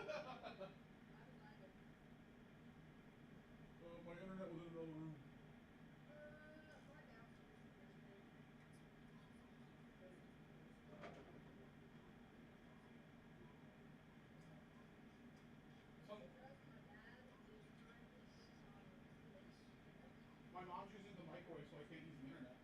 My internet was in another room. My mom's using the microwave, so I can't use the internet.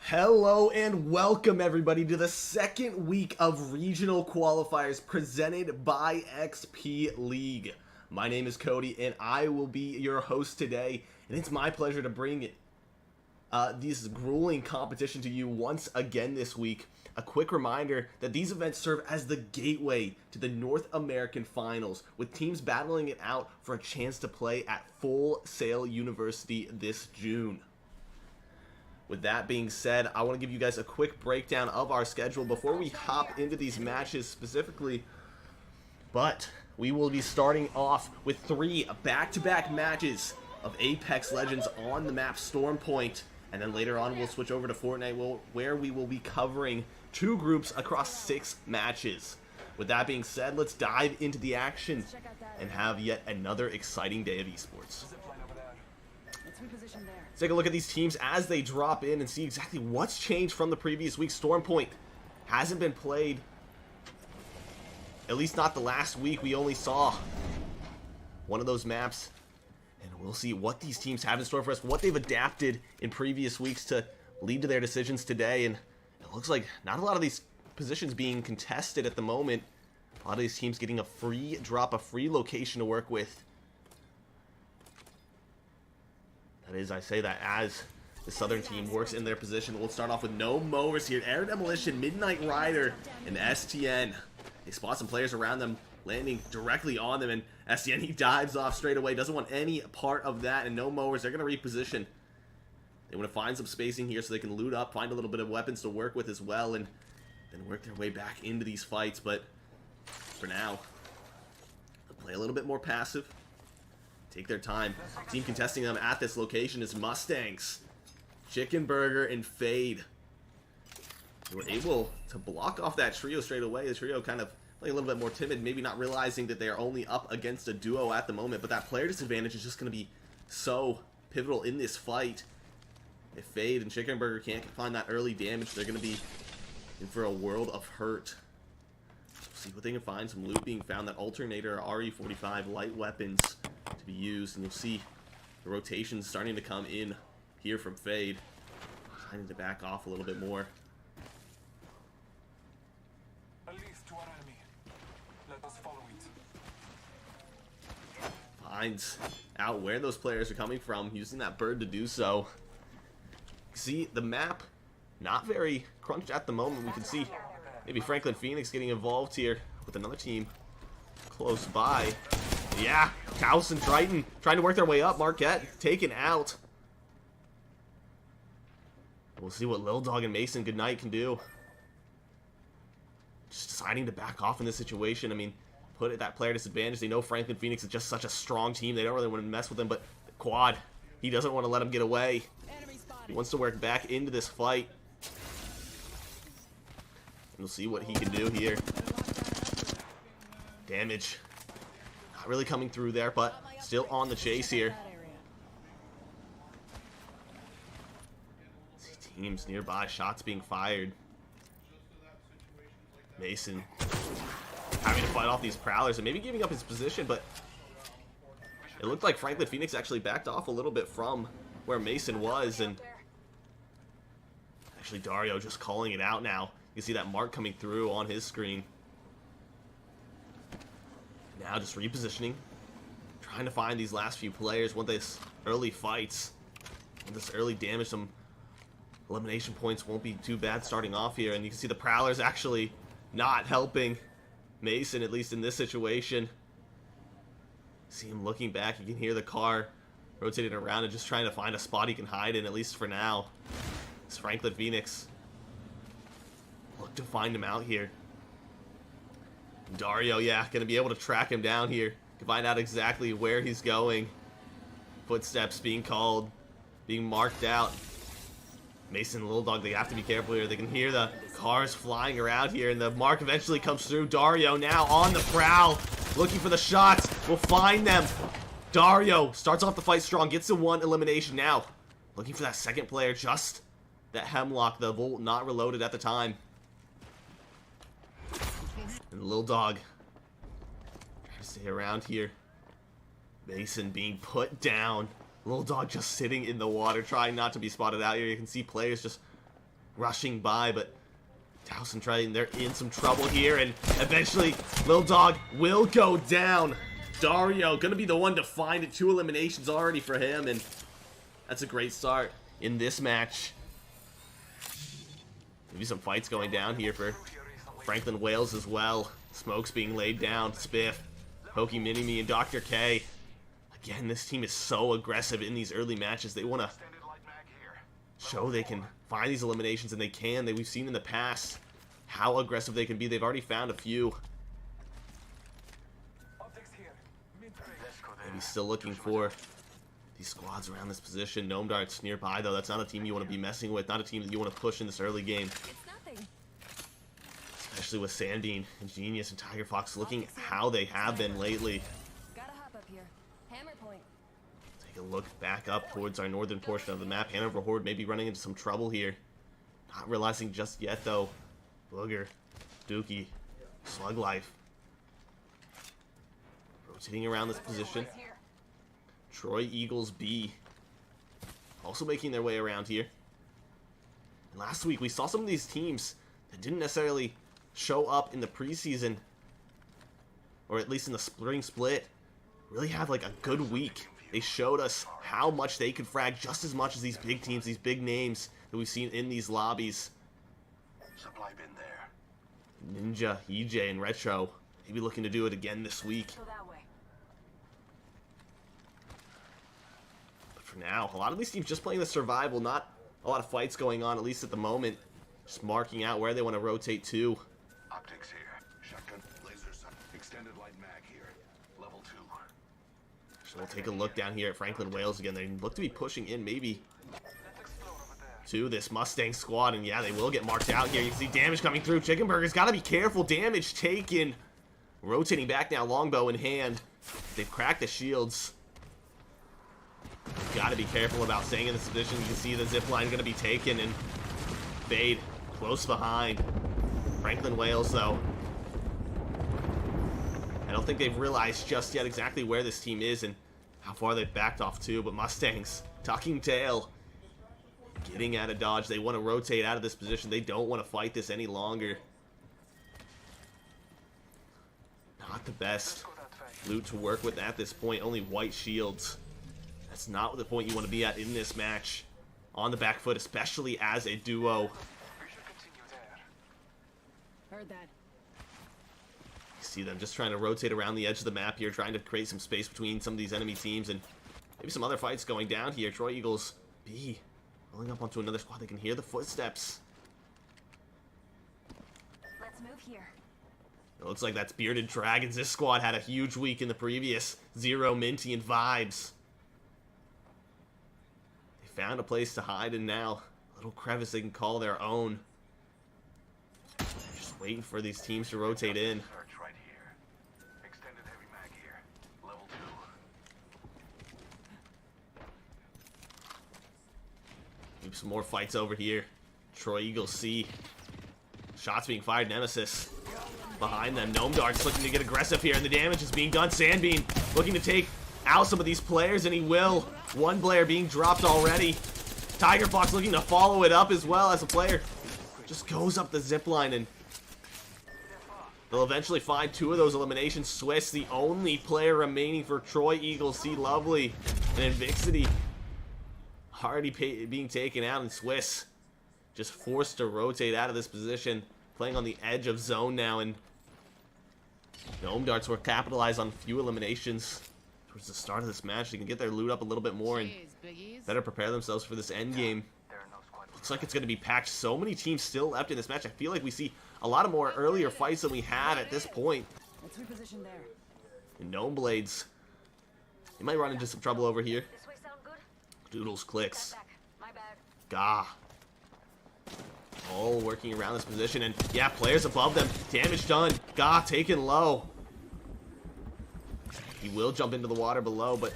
Hello and welcome everybody to the second week of regional qualifiers presented by XP League. My name is Cody and I will be your host today, and it's my pleasure to bring this grueling competition to you once again this week. A quick reminder that these events serve as the gateway to the North American Finals, with teams battling it out for a chance to play at Full Sail University this June. With that being said, I want to give you guys a quick breakdown of our schedule before we hop into these matches specifically. But we will be starting off with 3 back-to-back matches of Apex Legends on the map Stormpoint. And then later on we'll switch over to Fortnite, where we will be covering 2 groups across 6 matches. With that being said, let's dive into the action and have yet another exciting day of esports. Let's take a look at these teams as they drop in and see exactly what's changed from the previous week. Stormpoint hasn't been played, at least not the last week. We only saw one of those maps, and we'll see what these teams have in store for us, what they've adapted in previous weeks to lead to their decisions today. And it looks like not a lot of these positions being contested at the moment. A lot of these teams getting a free drop, a free location to work with. That is, I say that as the Southern team works in their position. We'll start off with no mowers here. Air Demolition, Midnight Rider, and STN. They spot some players around them, landing directly on them, and STN, he dives off straight away. Doesn't want any part of that, and no mowers. They're going to reposition. They want to find some spacing here so they can loot up, find a little bit of weapons to work with as well, and then work their way back into these fights. But for now, they'll play a little bit more passive. Take their time. Team contesting them at this location is Mustangs, Chicken Burger, and Fade. They were able to block off that trio straight away. The trio kind of playing a little bit more timid, maybe not realizing that they are only up against a duo at the moment, but that player disadvantage is just going to be so pivotal in this fight. If Fade and Chicken Burger can't find that early damage, they're going to be in for a world of hurt. See what they can find. Some loot being found. That alternator, RE45, light weapons to be used, and you'll see the rotations starting to come in here from Fade. Trying to back off a little bit more. A leaf to our enemy. Let us follow it. Finds out where those players are coming from, using that bird to do so. See, the map not very crunched at the moment. We can see maybe Franklin Phoenix getting involved here with another team close by. Yeah, Towson, Triton trying to work their way up. Marquette taken out. We'll see what Lil Dog and Mason Goodnight can do. Just deciding to back off in this situation. I mean, put at that player disadvantage. They know Franklin Phoenix is just such a strong team. They don't really want to mess with him, but Quad, he doesn't want to let him get away. He wants to work back into this fight. And we'll see what he can do here. Damage. Not really coming through there, but still on the chase here. See teams nearby, shots being fired. Mason having to fight off these prowlers and maybe giving up his position, but it looked like Franklin Phoenix actually backed off a little bit from where Mason was, and actually Dario just calling it out now. You can see that mark coming through on his screen. Now just repositioning, trying to find these last few players. Want this early fights, want this early damage. Some elimination points won't be too bad starting off here, and you can see the prowlers actually not helping Mason, at least in this situation. See him looking back. You can hear the car rotating around and just trying to find a spot he can hide in, at least for now. It's Franklin Phoenix. Look to find him out here. Dario, yeah, gonna be able to track him down here. Can find out exactly where he's going. Footsteps being called, being marked out. Mason and Little Dog, they have to be careful here. They can hear the cars flying around here, and the mark eventually comes through. Dario now on the prowl, looking for the shots. Will find them. Dario starts off the fight strong, gets the 1 elimination now. Looking for that second player, just that Hemlock, the Volt not reloaded at the time. And Lil Dog trying to stay around here. Mason being put down. Lil Dog just sitting in the water, trying not to be spotted out here. You can see players just rushing by, but Towson Triton, they're in some trouble here, and eventually Lil Dog will go down. Dario gonna be the one to find it. 2 eliminations already for him, and that's a great start in this match. Maybe some fights going down here for Franklin Wales as well. Smokes being laid down. Spiff, Pokey Mini-Me, and Dr. K. Again, this team is so aggressive in these early matches. They want to show they can find these eliminations, and they can. We've seen in the past how aggressive they can be. They've already found a few. Maybe still looking for these squads around this position. Gnome Darts nearby, though. That's not a team you want to be messing with. Not a team that you want to push in this early game. Especially with Sandbean and Genius and Tiger Fox looking at how they have been lately. Gotta hop up here. Hammer point. Take a look back up towards our northern portion of the map. Hanover Horde may be running into some trouble here. Not realizing just yet, though. Booger, Dookie, Slug Life. Rotating around this position. Troy Eagles B. Also making their way around here. And last week, we saw some of these teams that didn't necessarily show up in the preseason, or at least in the spring split, really had like a good week. They showed us how much they could frag just as much as these big teams, these big names that we've seen in these lobbies. Supply bin there. Ninja, EJ, and Retro maybe looking to do it again this week. But for now, a lot of these teams just playing the survival, not a lot of fights going on, at least at the moment. Just marking out where they want to rotate to. Optics here. Shotgun, laser sight, extended light mag here. Level 2. So we'll take a look down here at Franklin Wales again. They look to be pushing in maybe to this Mustang squad, and yeah, they will get marked out here. You can see damage coming through. Chicken Burger's got to be careful. Damage taken. Rotating back now, longbow in hand. They've cracked the shields. Got to be careful about staying in this position. You can see the zip line going to be taken, and Fade close behind. Franklin Wales, though, I don't think they've realized just yet exactly where this team is and how far they've backed off to, but Mustangs tucking tail, getting out of dodge. They want to rotate out of this position. They don't want to fight this any longer. Not the best loot to work with at this point. Only white shields. That's not the point you want to be at in this match. On the back foot, especially as a duo. Heard that. You see them just trying to rotate around the edge of the map here, trying to create some space between some of these enemy teams, and maybe some other fights going down here. Troy Eagles B rolling up onto another squad. They can hear the footsteps. Let's move here. It looks like that's Bearded Dragons. This squad had a huge week in the previous. Zero, Minty, and Vibes. They found a place to hide in now. A little crevice they can call their own. Just waiting for these teams to rotate in. Search right here. Extended heavy mag here. Level 2. Keep some more fights over here. Troy Eagles C. Shots being fired. Nemesis behind them. Gnome Darts looking to get aggressive here, and the damage is being done. Sandbean looking to take out some of these players, and he will. One player being dropped already. Tiger Fox looking to follow it up as well, as a player just goes up the zip line, and they'll eventually find 2 of those eliminations. Swiss, the only player remaining for Troy Eagles C. Lovely and Invixity already being taken out, and Swiss just forced to rotate out of this position, playing on the edge of zone now, and Gnome Darts will capitalize on a few eliminations towards the start of this match. They can get their loot up a little bit more and better prepare themselves for this end game. Looks like it's going to be packed. So many teams still left in this match. I feel like we see a lot of more earlier fights than we had at this point. Let's reposition there. And Gnome Blades, they might run into some trouble over here. This way sound good? Doodles clicks. Back. My bad. Gah. All working around this position, and yeah, players above them. Damage done. Gah taken low. He will jump into the water below, but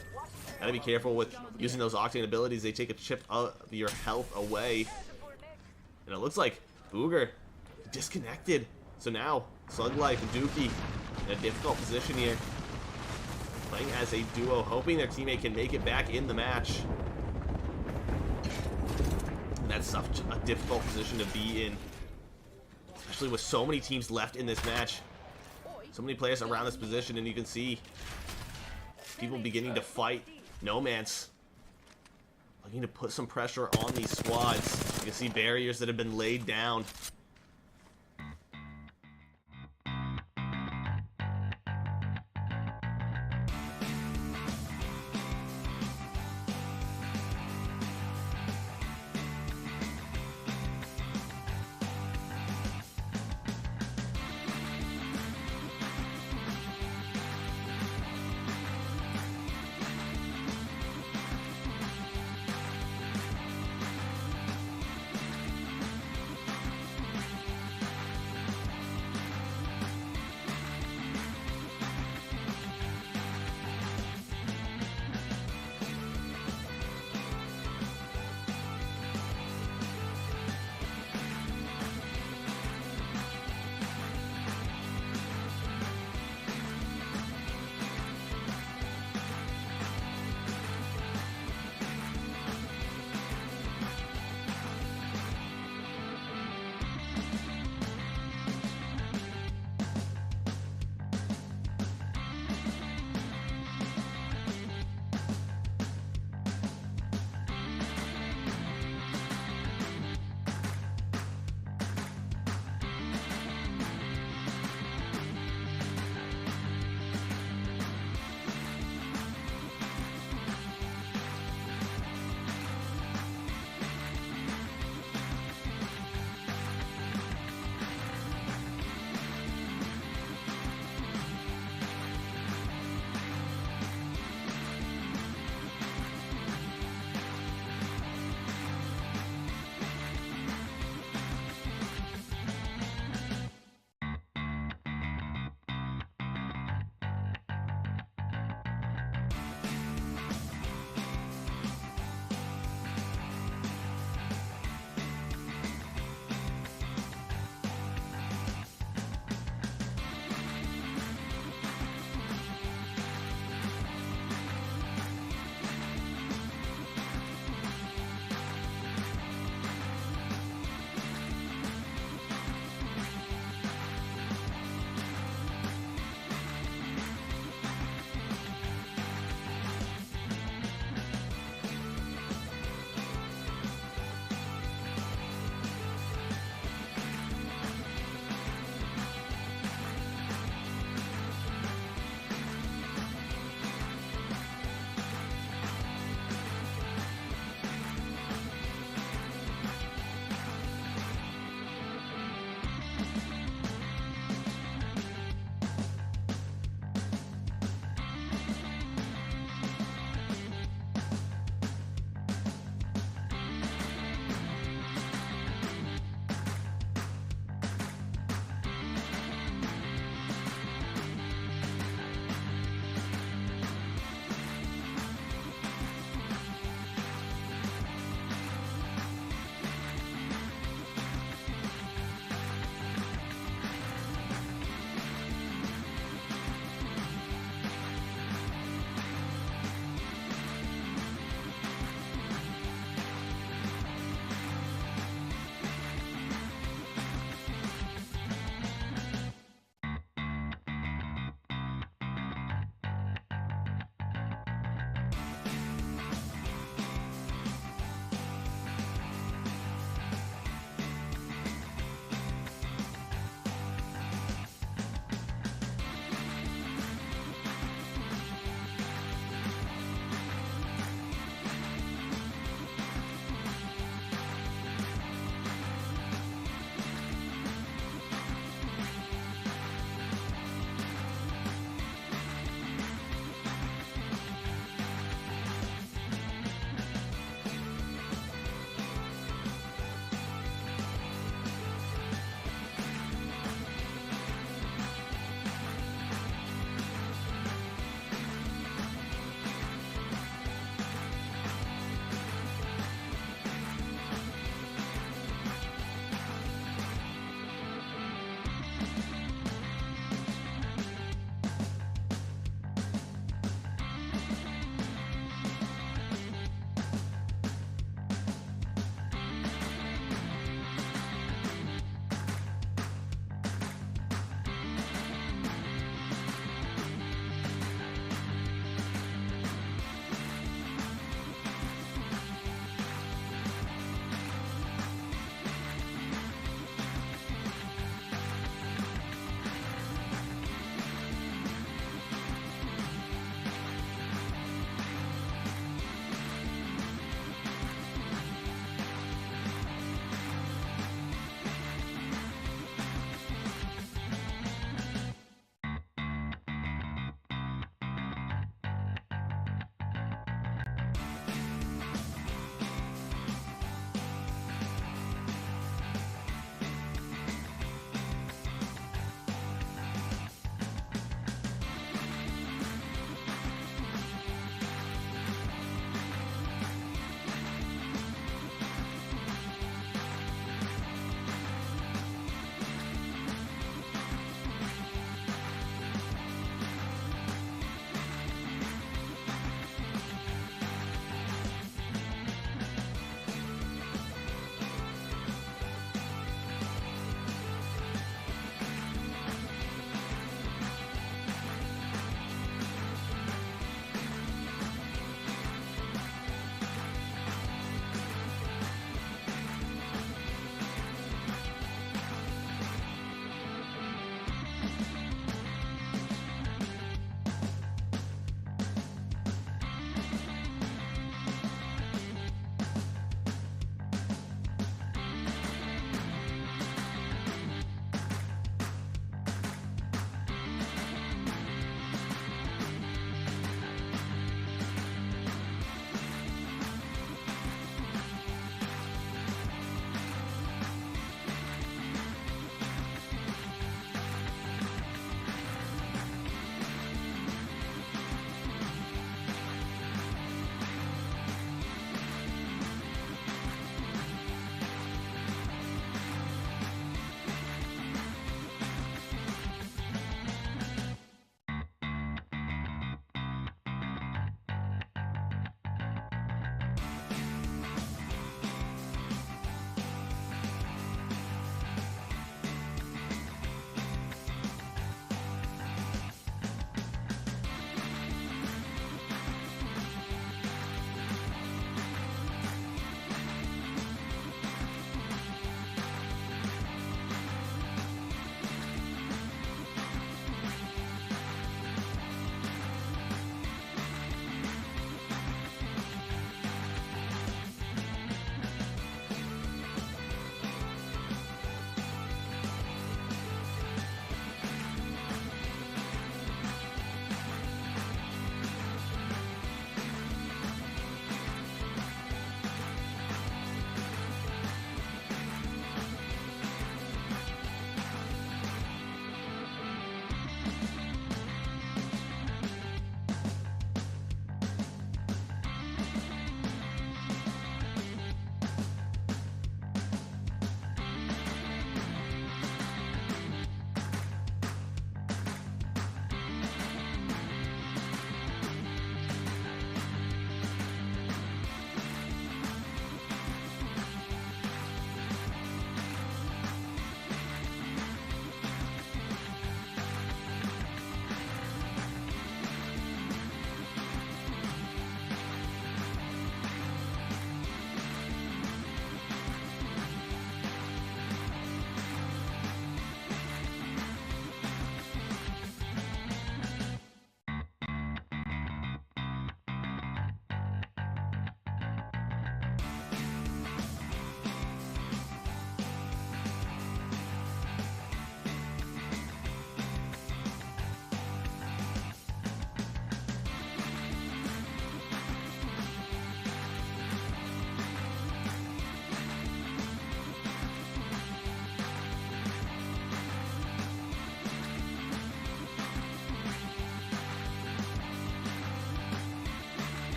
gotta be careful with using those Octane abilities. They take a chip of your health away. And it looks like Booger disconnected. So now, Slug Life and Dookie in a difficult position here. Playing as a duo, hoping their teammate can make it back in the match. And that's such a difficult position to be in, especially with so many teams left in this match. So many players around this position, and you can see people beginning to fight. Noman's looking to put some pressure on these squads. You can see barriers that have been laid down.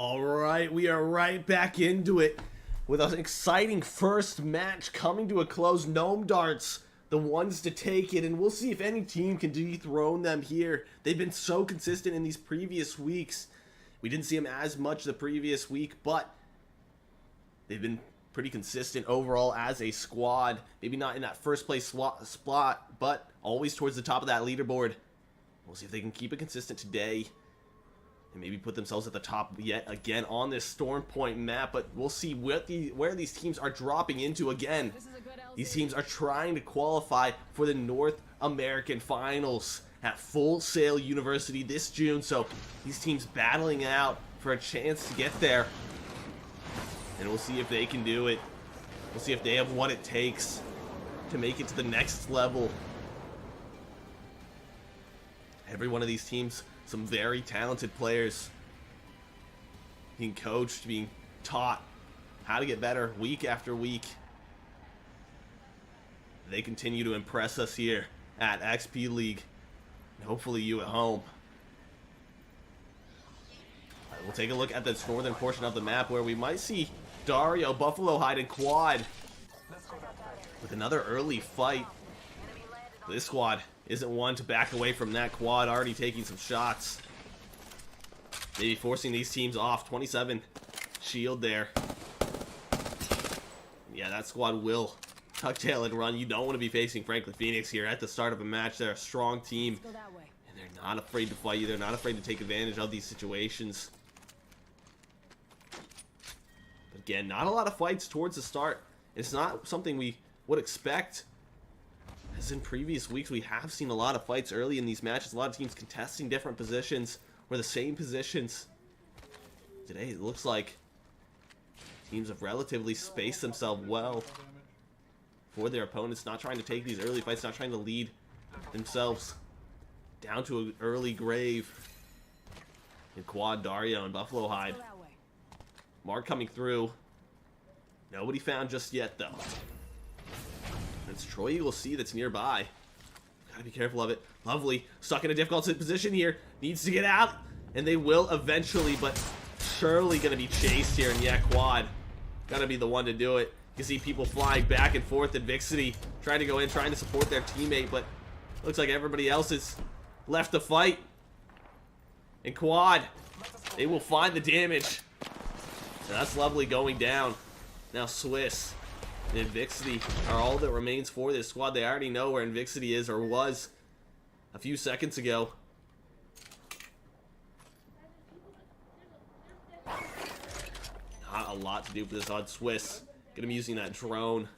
All right, we are right back into it with an exciting first match coming to a close. Gnome Darts, the ones to take it, and we'll see if any team can dethrone them here. They've been so consistent in these previous weeks. We didn't see them as much the previous week, but they've been pretty consistent overall as a squad. Maybe not in that first place spot, but always towards the top of that leaderboard. We'll see if they can keep it consistent today and maybe put themselves at the top yet again on this Storm Point map. But we'll see where these teams are dropping into again. These teams are trying to qualify for the North American Finals at Full Sail University this June. So these teams battling out for a chance to get there. And we'll see if they can do it. We'll see if they have what it takes to make it to the next level. Every one of these teams, some very talented players being coached, being taught how to get better week after week. They continue to impress us here at XP League, and hopefully you at home. All right, we'll take a look at this northern portion of the map where we might see Dario, Buffalo Hide, and Quad with another early fight. This squad isn't one to back away from that. Quad already taking some shots. Maybe forcing these teams off. 27 shield there. Yeah, that squad will tuck tail and run. You don't want to be facing Franklin Phoenix here at the start of a match. They're a strong team, and they're not afraid to fight you. They're not afraid to take advantage of these situations. But again, not a lot of fights towards the start. It's not something we would expect. As in previous weeks, we have seen a lot of fights early in these matches. A lot of teams contesting different positions or the same positions. Today, it looks like teams have relatively spaced themselves well for their opponents, not trying to take these early fights, not trying to lead themselves down to an early grave. And Quad, Dario, and Buffalo Hide. Mark coming through. Nobody found just yet, though. It's Troy Eagle C that's nearby. Gotta be careful of it. Lovely. Stuck in a difficult position here. Needs to get out. And they will eventually, but surely gonna be chased here. And yeah, Quad. Gotta be the one to do it. You see people flying back and forth in Vixity, trying to go in, trying to support their teammate, but looks like everybody else is left to fight. And Quad, they will find the damage. So that's Lovely going down. Now Swiss and Invixity are all that remains for this squad. They already know where Invixity is, or was a few seconds ago. Not a lot to do for this odd Swiss. Gonna be using that drone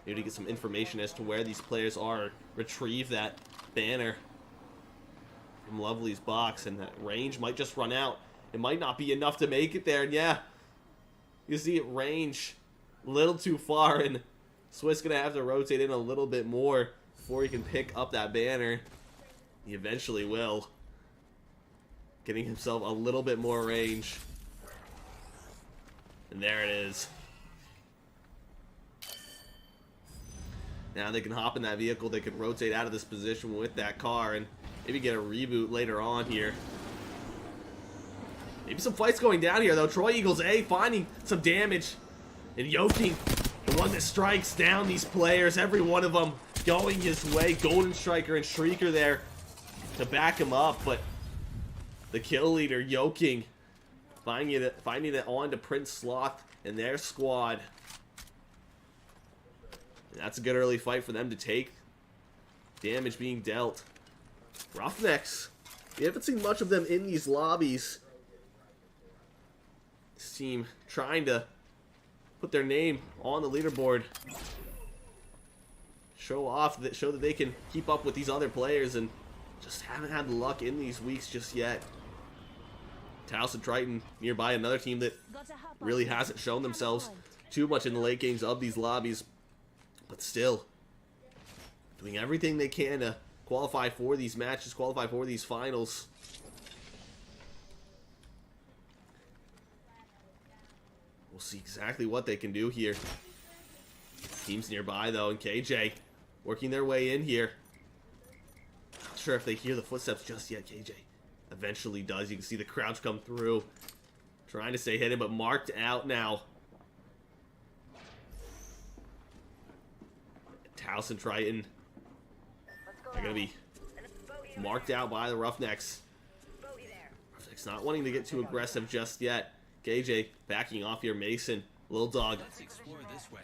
maybe to get some information as to where these players are. Retrieve that banner from Lovely's box, and that range might just run out. It might not be enough to make it there, and yeah, you see it range a little too far, and Swiss gonna have to rotate in a little bit more before he can pick up that banner. He eventually will, getting himself a little bit more range. And there it is. Now they can hop in that vehicle, they can rotate out of this position with that car, and maybe get a reboot later on here. Maybe some fights going down here, though. Troy Eagles A finding some damage. And Yoking, the one that strikes down these players, every one of them going his way. Golden Striker and Shrieker there to back him up, but the kill leader, Yoking, finding it on to Prince Sloth and their squad. And that's a good early fight for them to take. Damage being dealt. Roughnecks. We haven't seen much of them in these lobbies. This team trying to put their name on the leaderboard. Show that they can keep up with these other players, and just haven't had the luck in these weeks just yet. Towson, Triton nearby, another team that really hasn't shown themselves too much in the late games of these lobbies, but still doing everything they can to qualify for these matches, qualify for these finals. We'll see exactly what they can do here. Teams nearby, though, and KJ working their way in here. Not sure if they hear the footsteps just yet. KJ Eventually does. You can see the crouch come through. Trying to stay hidden, but marked out now. Towson, Triton. They're going to be marked out by the Roughnecks. Roughnecks not wanting to get too aggressive just yet. KJ backing off here. Mason, Little Dog. Let's explore this way.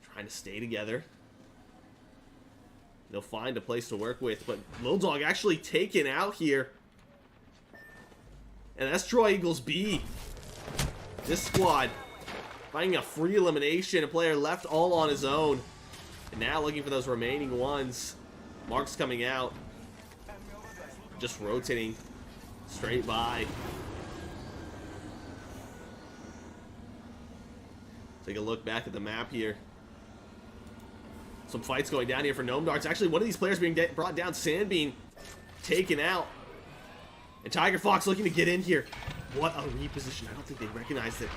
Trying to stay together. They'll find a place to work with, but Little Dog actually taken out here. And that's Troy Eagles B. This squad finding a free elimination. A player left all on his own. And now looking for those remaining ones. Mark's coming out. Just rotating straight by. Take a look back at the map here. Some fights going down here for Gnome Darts. Actually, one of these players being brought down. Sandbean taken out. And Tiger Fox looking to get in here. What a reposition. I don't think they recognize that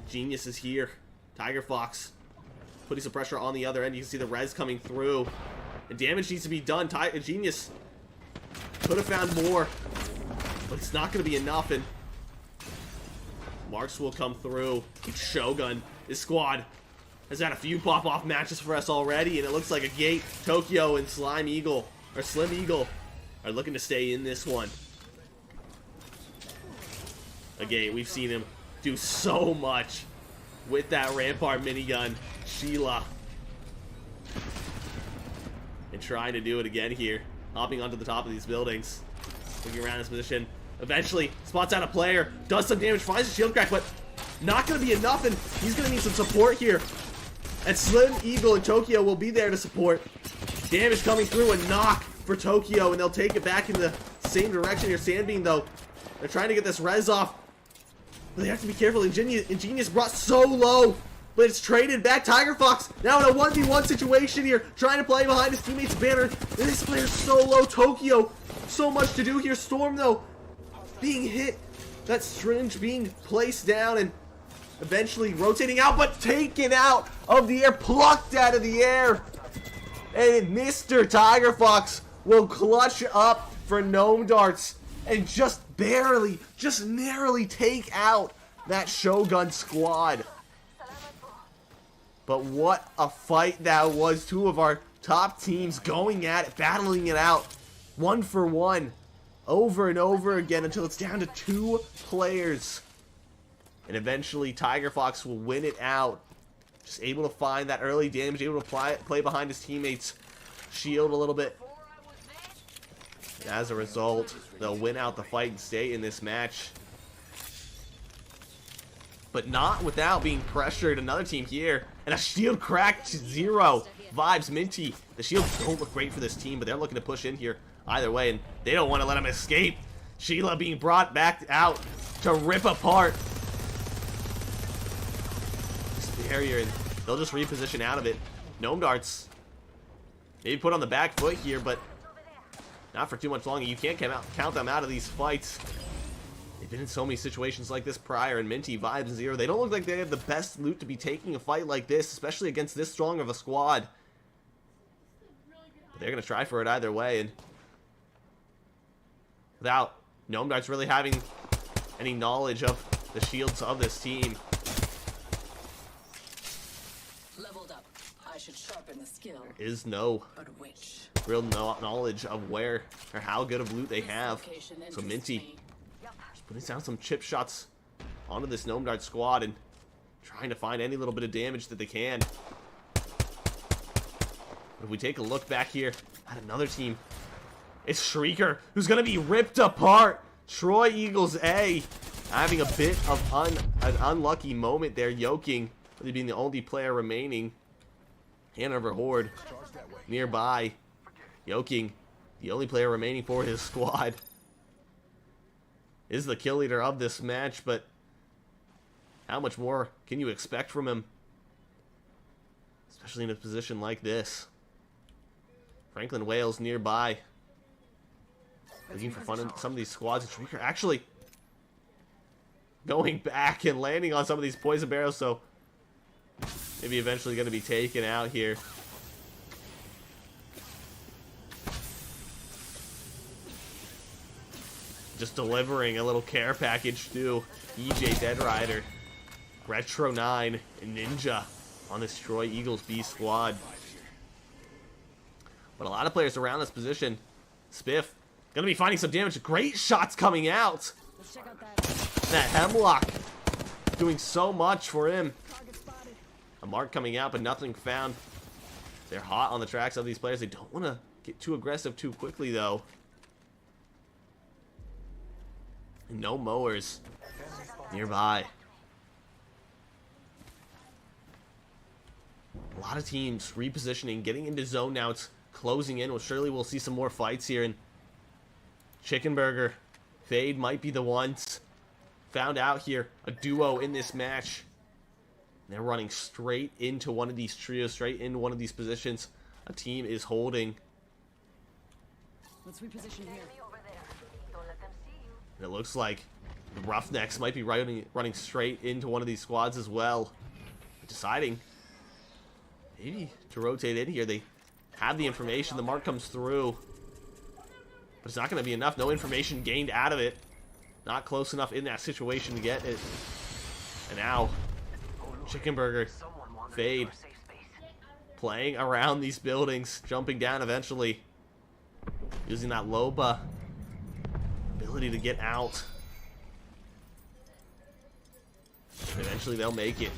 Genius is here. Tiger Fox putting some pressure on the other end. You can see the res coming through. And damage needs to be done. Genius could have found more, but it's not going to be enough. And Marks will come through. Shogun. This squad has had a few pop-off matches for us already, and it looks like a gate. Tokyo and Slim Eagle are looking to stay in this one. Again, we've seen him do so much with that Rampart minigun. Sheila. And trying to do it again here. Hopping onto the top of these buildings. Looking around this position. Eventually, spots out a player. Does some damage. Finds a shield crack, but not going to be enough. And he's going to need some support here. And Slim Eagle and Tokyo will be there to support. Damage coming through. A knock for Tokyo. And they'll take it back in the same direction here. Sandbean, though. They're trying to get this res off. But they have to be careful. Ingenious brought so low. But it's traded back. Tiger Fox now in a 1v1 situation here. Trying to play behind his teammate's banner. And this player's so low. Tokyo. So much to do here. Storm, though, being hit. That Stringe being placed down and eventually rotating out. But taken out of the air. Plucked out of the air. And Mr. Tiger Fox will clutch up for Gnome Darts. And just barely, just narrowly take out that Shogun squad. But what a fight that was. Two of our top teams going at it, battling it out. 1 for 1. Over and over again until it's down to 2 players. And eventually Tiger Fox will win it out. Just able to find that early damage, able to play behind his teammates. Shield a little bit. And as a result, they'll win out the fight and stay in this match. But not without being pressured. Another team here. And a shield cracked to 0. Vibes Minty. The shields don't look great for this team, but they're looking to push in here either way. And they don't want to let him escape. Sheila being brought back out to rip apart this barrier. And they'll just reposition out of it. Gnome Darts maybe put on the back foot here, but not for too much longer. You can't count them out of these fights. They've been in so many situations like this prior, and Minty, Vibes, and 0. They don't look like they have the best loot to be taking a fight like this, especially against this strong of a squad. But they're going to try for it either way, and without Gnome Darts really having any knowledge of the shields of this team. Leveled up. I should sharpen the skill. There is no But which? real knowledge of where or how good of loot they have. So Minty just putting down some chip shots onto this Gnome Dart squad and trying to find any little bit of damage that they can. But if we take a look back here at another team, it's Shrieker who's going to be ripped apart. Troy Eagles A having a bit of an unlucky moment there. Yoking really being the only player remaining. Hanover Horde nearby. Yoking, the only player remaining for his squad, is the kill leader of this match, but how much more can you expect from him? Especially in a position like this. Franklin Wales nearby. Looking for fun in some of these squads. And Shrieker actually going back and landing on some of these poison barrels, so maybe eventually going to be taken out here. just delivering a little care package to EJ Dead Rider, Retro 9, and Ninja on this Troy Eagles B squad. But a lot of players around this position. Spiff gonna be finding some damage. Great shots coming out. Let's check out that. That Hemlock doing so much for him. Target spotted. A mark coming out, but nothing found. They're hot on the tracks of these players. They don't want to get too aggressive too quickly, though. And no mowers nearby. A lot of teams repositioning, getting into zone now. It's closing in. Well, surely we'll see some more fights here. And Chicken Burger, Fade might be the ones found out here. A duo in this match. They're running straight into one of these trios, straight into one of these positions. A team is holding. Let's reposition here. Enemy over there. Don't let them see you. And it looks like the Roughnecks might be running straight into one of these squads as well. Deciding maybe to rotate in here. They have the information. The mark comes through. But it's not going to be enough. No information gained out of it. Not close enough in that situation to get it. And now, Chicken Burger, Fade, playing around these buildings, jumping down eventually. Using that Loba ability to get out. Eventually they'll make it.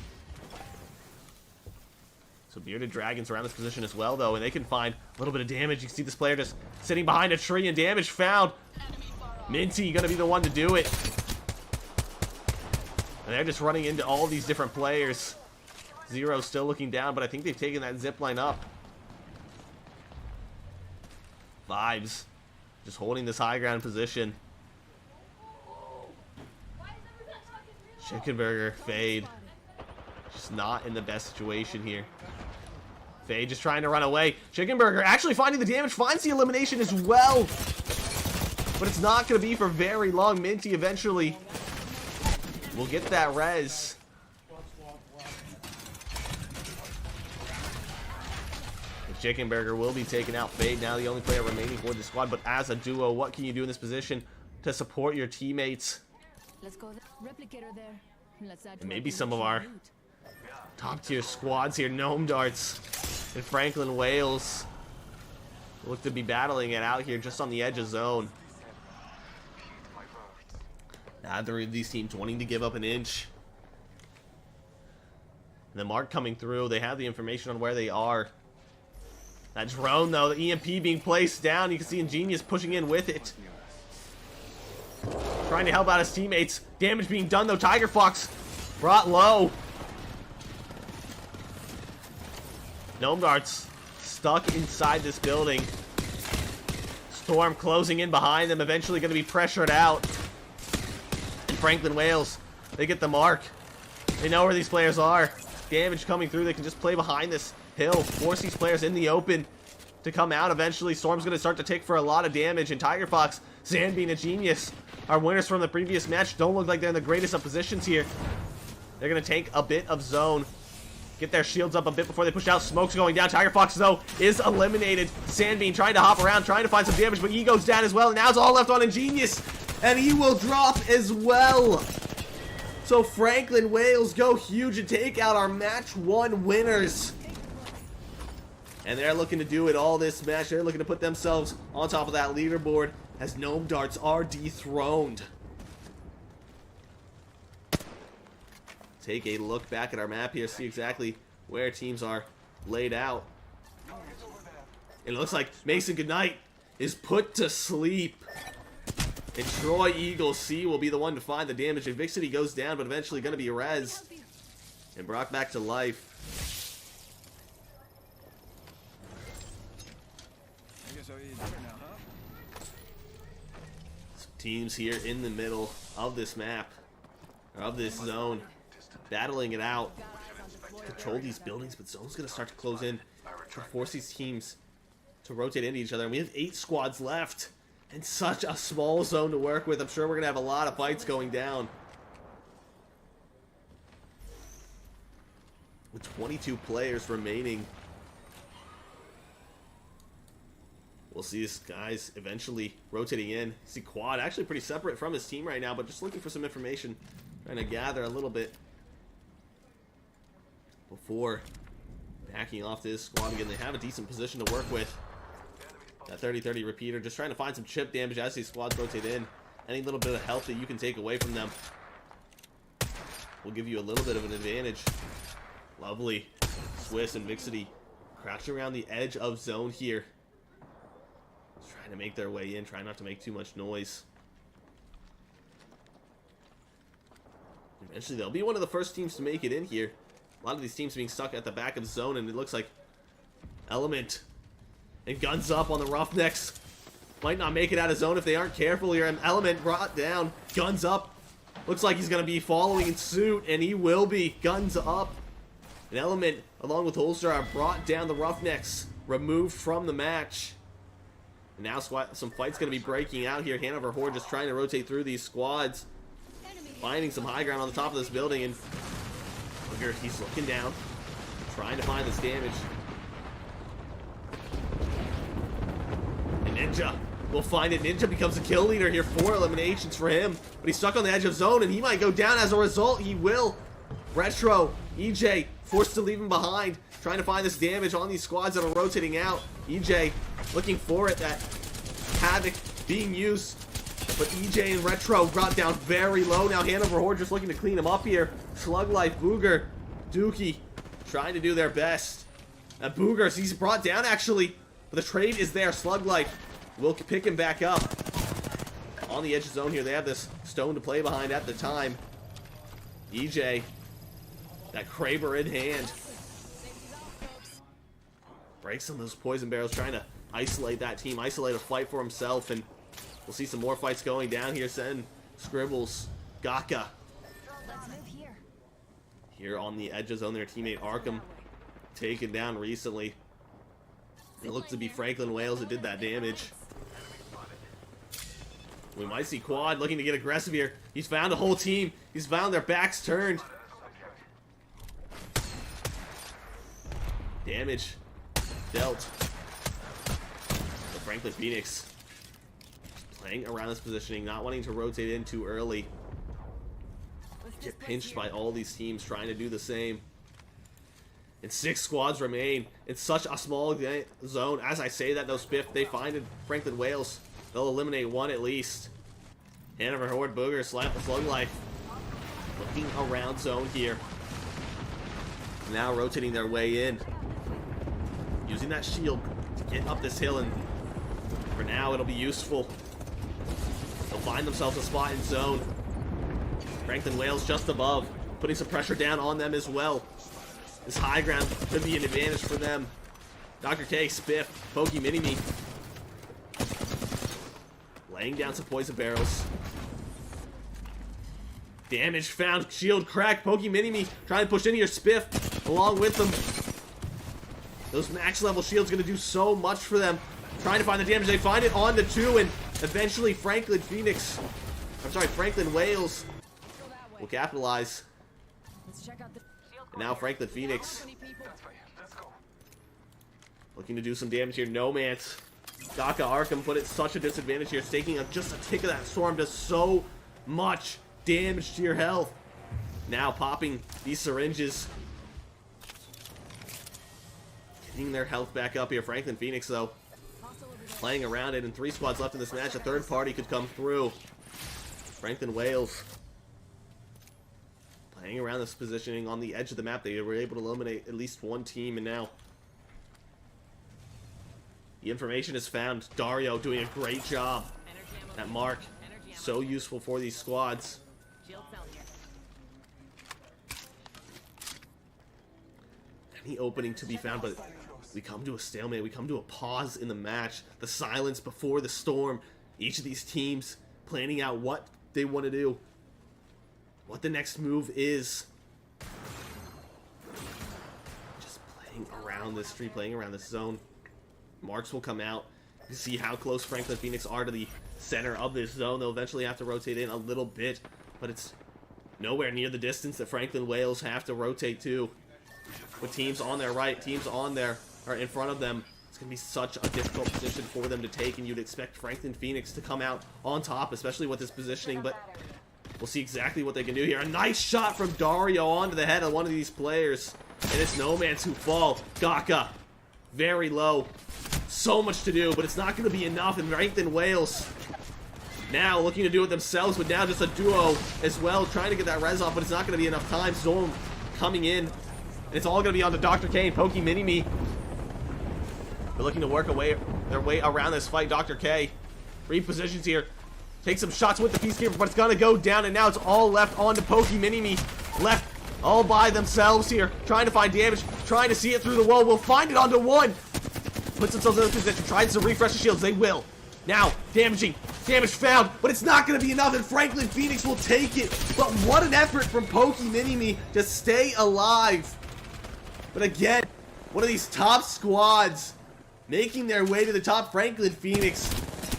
So Bearded Dragons around this position as well, though, and they can find a little bit of damage. You can see this player just sitting behind a tree, and damage found. Minty gonna be the one to do it. And they're just running into all these different players. Zero still looking down, but I think they've taken that zip line up. Vibes just holding this high ground position. Chicken Burger, Fade, just not in the best situation here. Fade just trying to run away. Chicken Burger actually finding the damage, finds the elimination as well. But it's not going to be for very long. Minty eventually will get that res. The Chicken Burger will be taking out Fade, now the only player remaining for the squad. But as a duo, what can you do in this position to support your teammates? Let's go. Replicator there. Let's add to Maybe our some of our loot. top tier squads here. Gnome Darts and Franklin Wales look to be battling it out here just on the edge of zone. Neither of these teams wanting to give up an inch. And the mark coming through. They have the information on where they are. That drone, though, the EMP being placed down. You can see Ingenious pushing in with it. Trying to help out his teammates. Damage being done, though. Tiger Fox brought low. Gnome Darts stuck inside this building. Storm closing in behind them. Eventually going to be pressured out. And Franklin Wales, they get the mark. They know where these players are. Damage coming through. They can just play behind this hill. Force these players in the open to come out eventually. Storm's going to start to take for a lot of damage. And Tiger Fox, Zanbean, and Genius, our winners from the previous match, don't look like they're in the greatest of positions here. They're going to take a bit of zone. Get their shields up a bit before they push out. Smoke's going down. Tiger Fox, though, is eliminated. Zanbean trying to hop around, trying to find some damage, but he goes down as well. And now it's all left on Ingenious. And he will drop as well. So Franklin Wales go huge and take out our match 1 winners. And they're looking to do it all this match. They're looking to put themselves on top of that leaderboard as Gnome Darts are dethroned. Take a look back at our map here, see exactly where teams are laid out. And it looks like Mason Goodnight is put to sleep. And Troy Eagle C will be the one to find the damage. And Vixity goes down, but eventually going to be res. And brought back to life. Some teams here in the middle of this map, or of this zone, battling it out. Control these buildings, but zone's going to start to close in to force these teams to rotate into each other. And we have 8 squads left. And such a small zone to work with. I'm sure we're going to have a lot of fights going down. With 22 players remaining. We'll see this guy's eventually rotating in. See Quad actually pretty separate from his team right now, but just looking for some information. Trying to gather a little bit before backing off to his squad again. They have a decent position to work with. That 30-30 repeater, just trying to find some chip damage as these squads rotate in. Any little bit of health that you can take away from them will give you a little bit of an advantage. Lovely. Swiss and Mixity crouching around the edge of zone here. Trying to make their way in, trying not to make too much noise. Eventually, they'll be one of the first teams to make it in here. A lot of these teams being stuck at the back of the zone, and it looks like Element and Guns Up on the Roughnecks might not make it out of zone if they aren't careful here. And Element brought down. Guns Up looks like he's going to be following in suit, and he will be. Guns Up. And Element, along with Holster, are brought down. The Roughnecks removed from the match. And now some fights going to be breaking out here. Hanover Horde just trying to rotate through these squads. Finding some high ground on the top of this building. And Booger, he's looking down. Trying to find this damage. And Ninja will find it. Ninja becomes the kill leader here. 4 eliminations for him. But he's stuck on the edge of zone, and he might go down as a result. He will. Retro, EJ, forced to leave him behind. Trying to find this damage on these squads that are rotating out. EJ looking for it. That Havoc being used. But EJ and Retro brought down very low. Now Hanover Horde just looking to clean him up here. Slug Life, Booger, Dookie trying to do their best. And Booger, he's brought down actually. But the trade is there. Slug Life will pick him back up. On the edge of zone here. They have this stone to play behind at the time. EJ. That Kraber in hand. Breaks some of those poison barrels, trying to isolate that team, isolate a fight for himself, and we'll see some more fights going down here. Send Scribbles, Gaka. Let's move here. Here on the edge of zone, their teammate Arkham taken down recently. It looked to be Franklin Wales that did that damage. We might see Quad looking to get aggressive here. He's found a whole team. He's found their backs turned. Damage dealt. The Franklin Phoenix playing around this positioning, not wanting to rotate in too early. Get pinched by all these teams trying to do the same. And 6 squads remain in such a small zone. As I say that, though, Spiff, they find Franklin Wales. They'll eliminate 1 at least. Hanover Horde, Booger, Slug Life. Looking around zone here. Now rotating their way in. Using that shield to get up this hill, and for now it'll be useful. They'll find themselves a spot in zone. Franklin Wales just above, putting some pressure down on them as well. This high ground could be an advantage for them. Dr. K, Spiff, Pokey Mini-Me. Laying down some poison barrels. Damage found, shield cracked, Pokey Mini-Me trying to push in here, Spiff along with them. Those max level shields going to do so much for them. Trying to find the damage. They find it on the 2, and eventually Franklin Wales will capitalize. Let's check out the And now Franklin Phoenix many people. looking to do some damage here. Nomance. Daka Arkham put at such a disadvantage here. Taking just a tick of that storm does so much damage to your health. Now popping these syringes. Getting their health back up here. Franklin Phoenix, though, playing around it, and 3 squads left in this match. A third party could come through. Franklin Wales playing around this positioning on the edge of the map. They were able to eliminate at least 1 team, and now the information is found. Dario doing a great job at mark. So useful for these squads. Any opening to be found, but we come to a stalemate. We come to a pause in the match. The silence before the storm. Each of these teams planning out what they want to do. What the next move is. Just playing around this tree, playing around this zone. Marks will come out. You see how close Franklin Phoenix are to the center of this zone. They'll eventually have to rotate in a little bit, but it's nowhere near the distance that Franklin Wales have to rotate to. With teams on their right, teams on their, or in front of them, It's going to be such a difficult position for them to take, and you'd expect Franklin Phoenix to come out on top, especially with this positioning, but we'll see exactly what they can do here. A nice shot from Dario onto the head of one of these players, and it's Nomads who fall. Gaka, very low. So much to do, but it's not going to be enough, and Franklin Wales now looking to do it themselves, but now just a duo as well, trying to get that res off, but it's not going to be enough time. Storm coming in, and it's all going to be on to Dr. K and Pokey Mini-Me. They're looking to work their way around this fight. Dr. K repositions here. Takes some shots with the Peacekeeper, but it's going to go down, and now it's all left on to Pokey Mini-Me. Left all by themselves here. Trying to find damage. Trying to see it through the wall. Will find it onto one. Puts themselves in a position. Tries to refresh the shields. They will. Now, damaging. Damage found, but it's not going to be enough, and Franklin Phoenix will take it. But what an effort from Pokey Mini-Me to stay alive. But again, one of these top squads making their way to the top. Franklin Phoenix,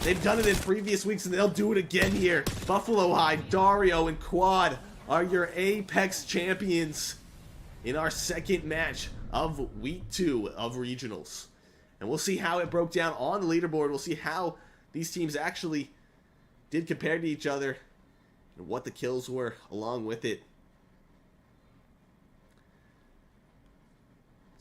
they've done it in previous weeks, and they'll do it again here. Buffalo High, Dario, and Quad are your Apex champions in our second match of Week 2 of Regionals. And we'll see how it broke down on the leaderboard. We'll see how these teams actually did compare to each other and what the kills were along with it.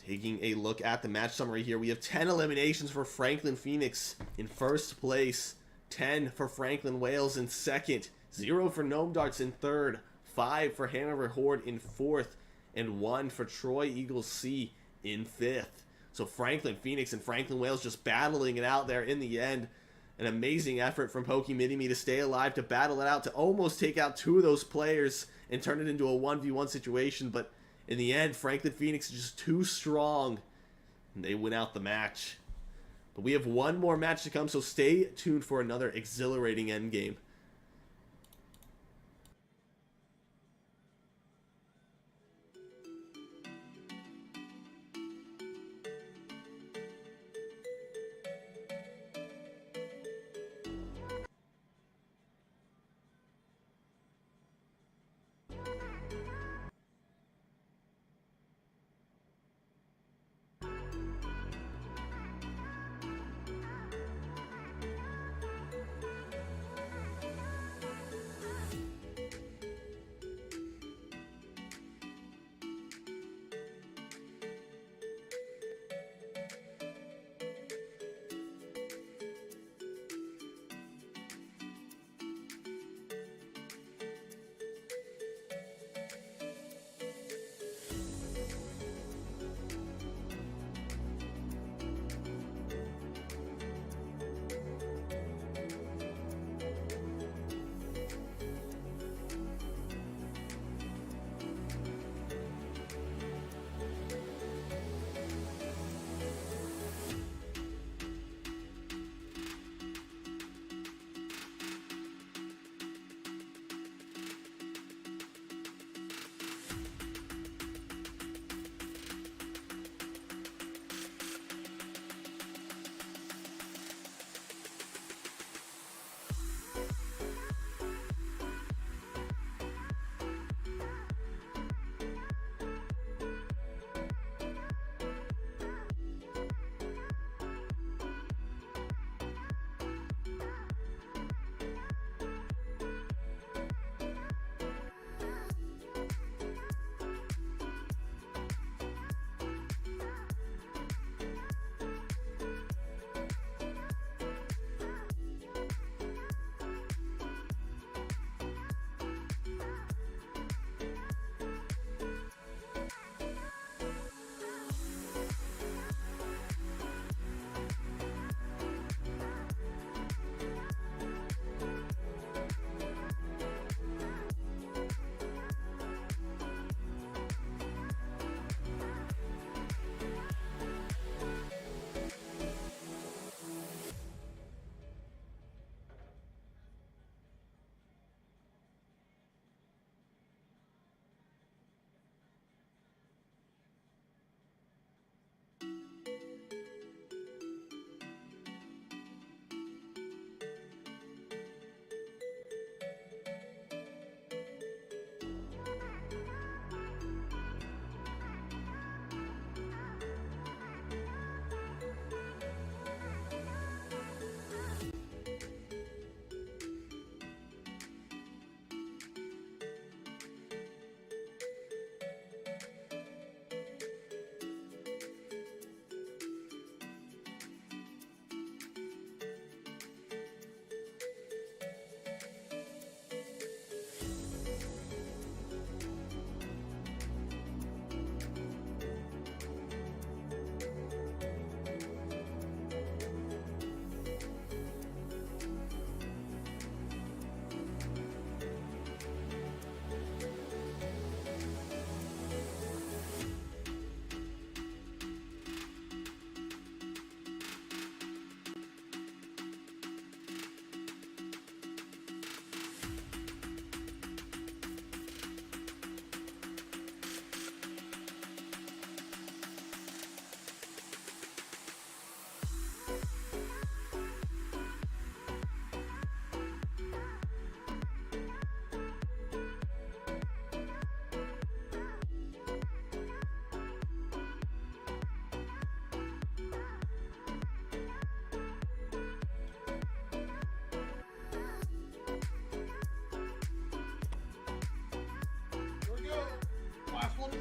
Taking a look at the match summary here, we have 10 eliminations for Franklin Phoenix in first place, 10 for Franklin Wales in second, 0 for Gnome Darts in third, 5 for Hanover Horde in fourth, and 1 for Troy Eagles C in fifth. So Franklin Phoenix and Franklin Wales just battling it out there in the end. An amazing effort from Pokey Mini-Me to stay alive, to battle it out, to almost take out 2 of those players and turn it into a 1v1 situation, but in the end, Franklin Phoenix is just too strong, and they win out the match. But we have one more match to come, so stay tuned for another exhilarating endgame.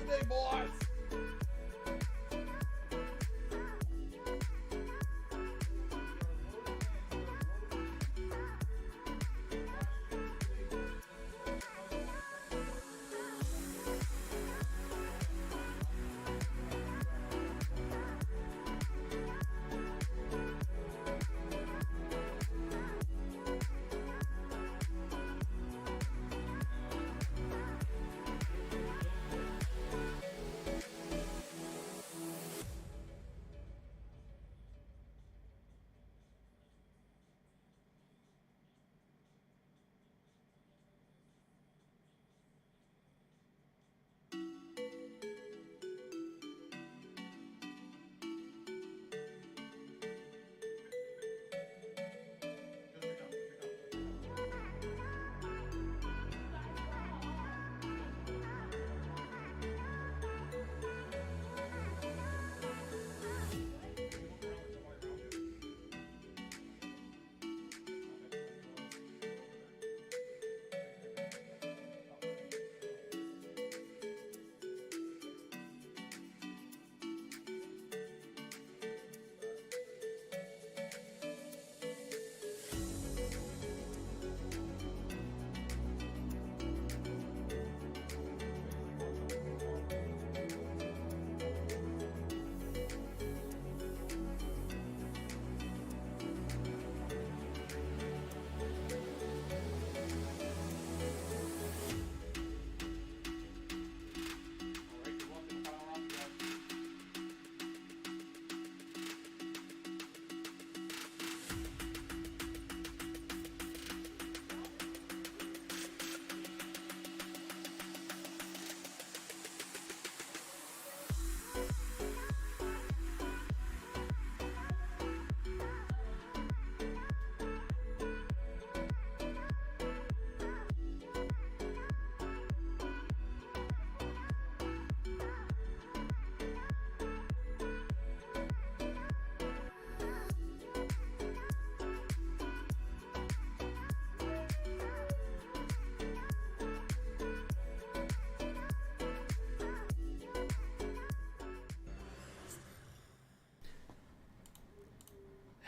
big boys.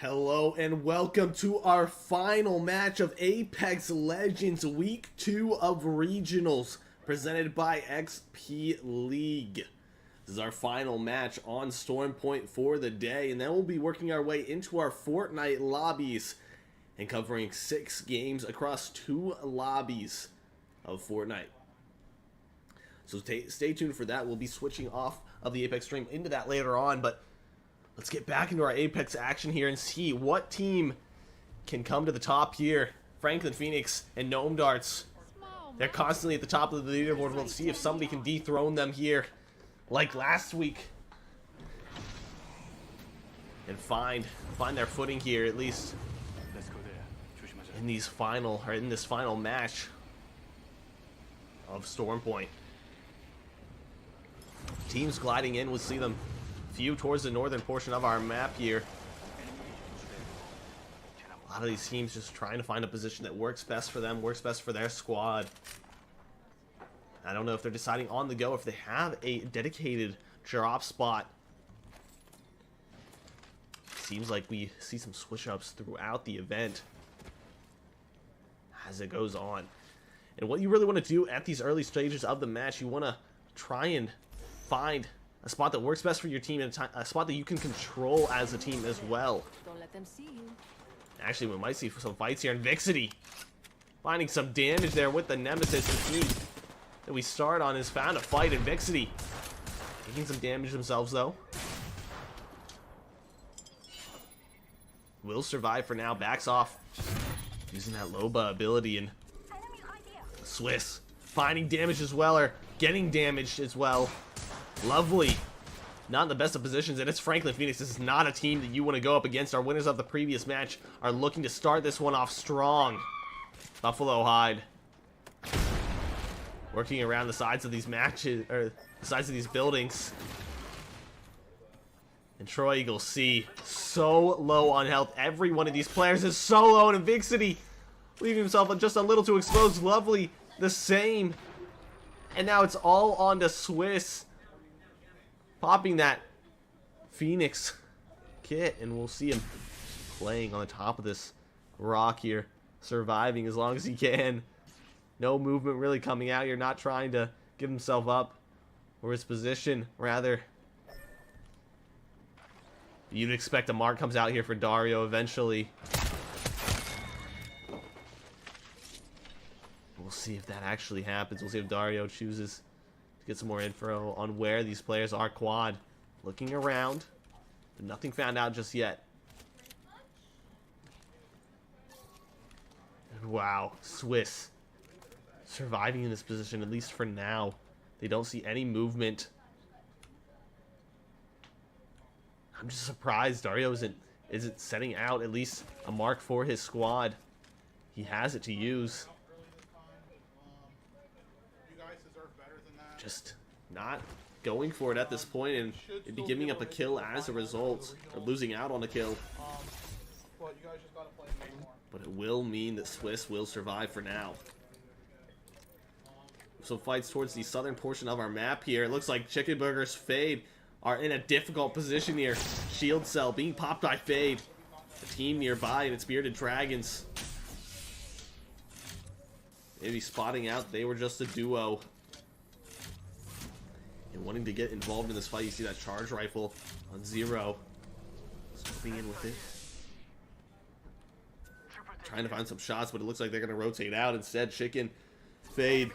Hello and welcome to our final match of Apex Legends Week 2 of Regionals, presented by XP League. This is our final match on Storm Point for the day, and then we'll be working our way into our Fortnite lobbies and covering 6 games across 2 lobbies of Fortnite. So stay tuned for that. We'll be switching off of the Apex stream into that later on, but let's get back into our Apex action here and see what team can come to the top here. Franklin Phoenix and Gnome Darts. They're constantly at the top of the leaderboard. We'll see if somebody can dethrone them here like last week. And find their footing here, at least in this final match of Storm Point. Teams gliding in, we'll see them few towards the northern portion of our map here. A lot of these teams just trying to find a position that works best for them, works best for their squad. I don't know if they're deciding on the go, if they have a dedicated drop spot. Seems like we see some switch ups throughout the event as it goes on. And what you really want to do at these early stages of the match, you want to try and find a spot that works best for your team, and a spot that you can control as a team as well. Don't let them see you. Actually, we might see some fights here. And Vixity finding some damage there with the Nemesis. The team that we start on has found a fight, and Vixity taking some damage themselves, though. Will survive for now. Backs off. Using that Loba ability, and Swiss finding damage as well, or getting damaged as well. Lovely. Not in the best of positions, and it's Franklin Phoenix. This is not a team that you want to go up against. Our winners of the previous match are looking to start this one off strong. Buffalo Hide working around the sides of these matches, or the sides of these buildings. And Troy Eagle C, so low on health. Every one of these players is so low, and Big City leaving himself just a little too exposed. Lovely, the same. And now it's all on to Swiss. popping that Phoenix kit, and we'll see him playing on the top of this rock here, surviving as long as he can. No movement really coming out here, not trying to give himself up or his position, rather. You'd expect a mark comes out here for Dario eventually. We'll see if that actually happens. We'll see if Dario chooses to get some more info on where these players are. Quad looking around, but nothing found out just yet. And wow, Swiss surviving in this position, at least for now. They don't see any movement. I'm just surprised Dario isn't setting out at least a mark for his squad. He has it to use. Just not going for it at this point, and it'd be giving up a kill as a result, or losing out on a kill. But it will mean that Swiss will survive for now. Some fights towards the southern portion of our map here. It looks like Chicken Burger's Fade are in a difficult position here. Shield cell being popped by Fade. The team nearby and its Bearded Dragons. Maybe spotting out they were just a duo. And wanting to get involved in this fight, you see that charge rifle on Zero. Swooping in with it. Trying to find some shots, but it looks like they're going to rotate out. Instead, Chicken, Fade.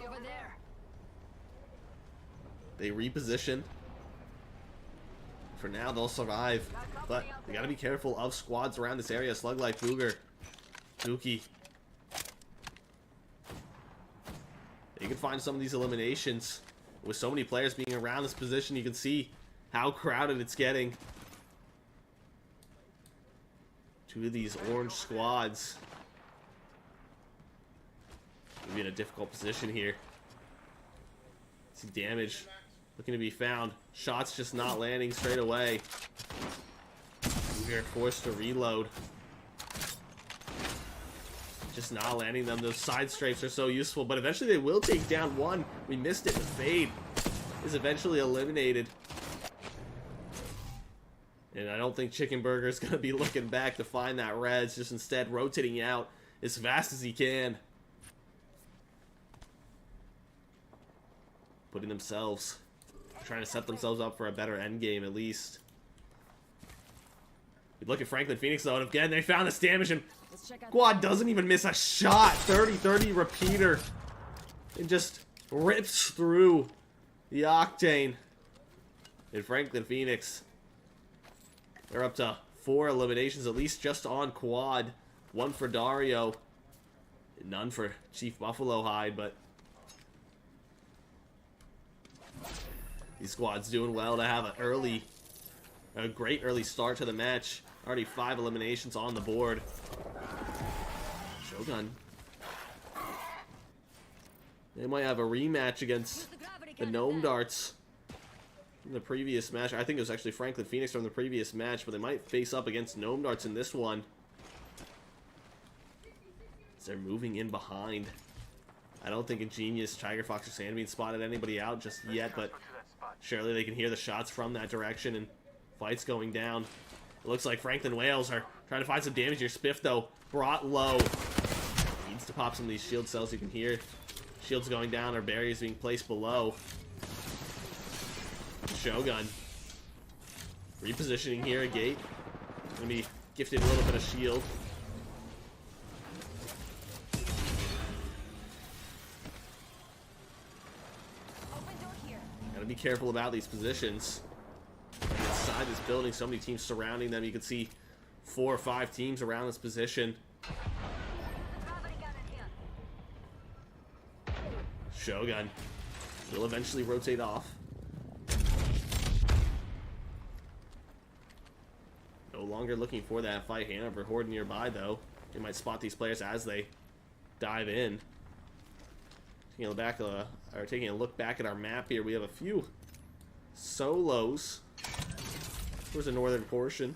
They reposition. For now, they'll survive. But we got to be careful of squads around this area. Slug Life, Booger, Dookie. They can find some of these eliminations. With so many players being around this position, you can see how crowded it's getting. Two of these orange squads. Maybe in a difficult position here. See damage looking to be found. Shots just not landing straight away. We are forced to reload. Just not landing them. Those side strafes are so useful, but eventually they will take down one. We missed it. The Fade is eventually eliminated. And I don't think Chicken Burger is going to be looking back to find that res, just instead rotating out as fast as he can. Putting themselves, trying to set themselves up for a better end game at least. We look at Franklin Phoenix though, and again they found this damage, and Quad doesn't even miss a shot. 30-30 repeater. It just rips through the Octane. And Franklin Phoenix, they're up to 4 eliminations, at least just on Quad. 1 for Dario. None for Chief Buffalo Hide, but these squads doing well to have a great early start to the match. Already 5 eliminations on the board. Shogun. They might have a rematch against the Gnome Darts from the previous match. I think it was actually Franklin Phoenix from the previous match, but they might face up against Gnome Darts in this one. As they're moving in behind. I don't think Ingenious, Tiger Fox, or Sandbean spotted anybody out just yet, but surely they can hear the shots from that direction, and fights going down. It looks like Franklin Wales are trying to find some damage here. Spiff, though, brought low. Needs to pop some of these shield cells. You can hear shields going down or barriers being placed below. Shogun. Repositioning here, a gate. Gonna be gifted a little bit of shield. Gotta be careful about these positions. Inside this building, so many teams surrounding them. You can see 4 or 5 teams around this position. Shogun will eventually rotate off. No longer looking for that fight. Hanover Horde nearby, though. They might spot these players as they dive in. Taking a look back at our map here, we have a few solos towards the northern portion.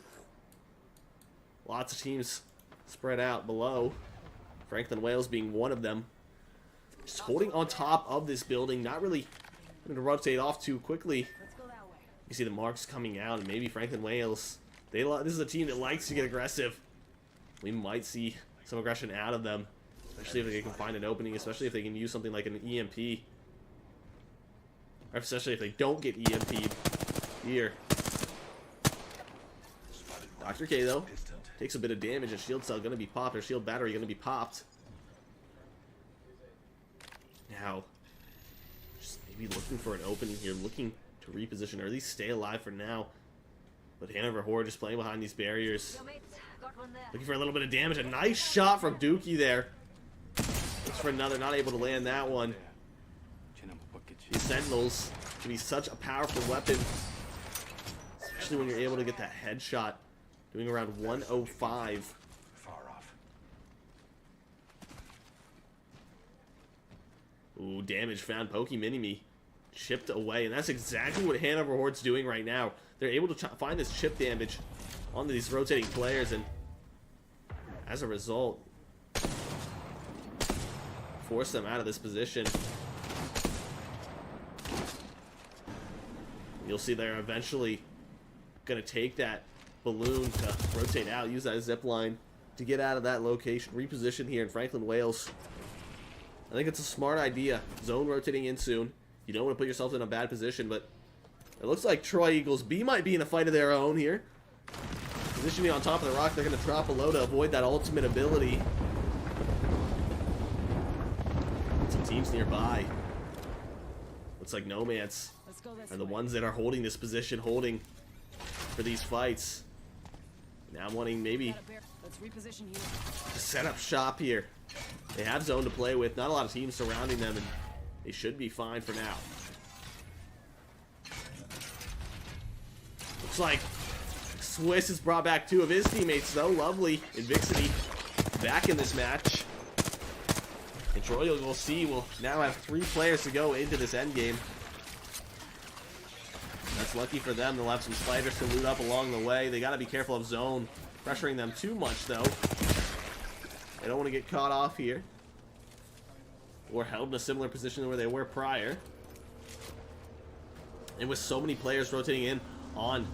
Lots of teams spread out below. Franklin Wales being one of them. Just holding on top of this building, not really going to rotate off too quickly. Let's go that way. You see the marks coming out, and maybe Franklin Wales. This is a team that likes to get aggressive. We might see some aggression out of them, especially if they can find an opening, especially if they can use something like an EMP. Or especially if they don't get EMP'd here. Dr. K, though, takes a bit of damage. A shield cell going to be popped, or shield battery going to be popped. Now, just maybe looking for an opening here, looking to reposition, or at least stay alive for now. But Hanover Horde just playing behind these barriers. Yo, mates, got one there. Looking for a little bit of damage. A nice shot from Dookie there. Looks for another, not able to land that one. These Sentinels can be such a powerful weapon, especially when you're able to get that headshot. Doing around 105. Far off. Ooh, damage found. Pokey Mini-Me chipped away, and that's exactly what Hanover Horde's doing right now. They're able to find this chip damage onto these rotating players, and as a result, force them out of this position. You'll see they're eventually going to take that balloon to rotate out, use that zip line to get out of that location, reposition here in Franklin, Wales. I think it's a smart idea. Zone rotating in soon. You don't want to put yourself in a bad position, but it looks like Troy Eagles B might be in a fight of their own here. Positioning on top of the rock, they're going to drop below to avoid that ultimate ability. Some teams nearby. Looks like Nomads are the ones that are holding this position, holding for these fights. Now I'm wanting maybe Let's reposition here. to set up shop here. They have zone to play with, not a lot of teams surrounding them, and they should be fine for now. Looks like Swiss has brought back two of his teammates, though. Lovely. Invixity back in this match. And Troy Eagles C will now have 3 players to go into this endgame. That's lucky for them. They'll have some spiders to loot up along the way. They got to be careful of zone pressuring them too much, though. They don't want to get caught off here, or held in a similar position to where they were prior. And with so many players rotating in on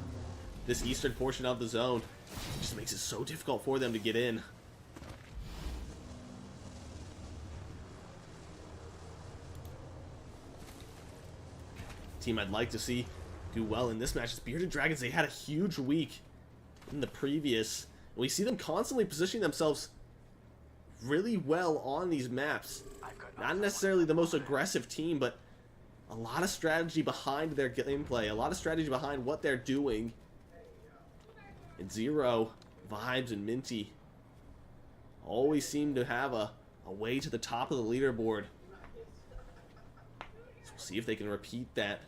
this eastern portion of the zone, it just makes it so difficult for them to get in. Team I'd like to see do well in this match is Bearded Dragons. They had a huge week in the previous. We see them constantly positioning themselves really well on these maps. Not necessarily the most aggressive team, but a lot of strategy behind their gameplay, a lot of strategy behind what they're doing. And Zero, Vibes, and Minty always seem to have a way to the top of the leaderboard. So we'll see if they can repeat that.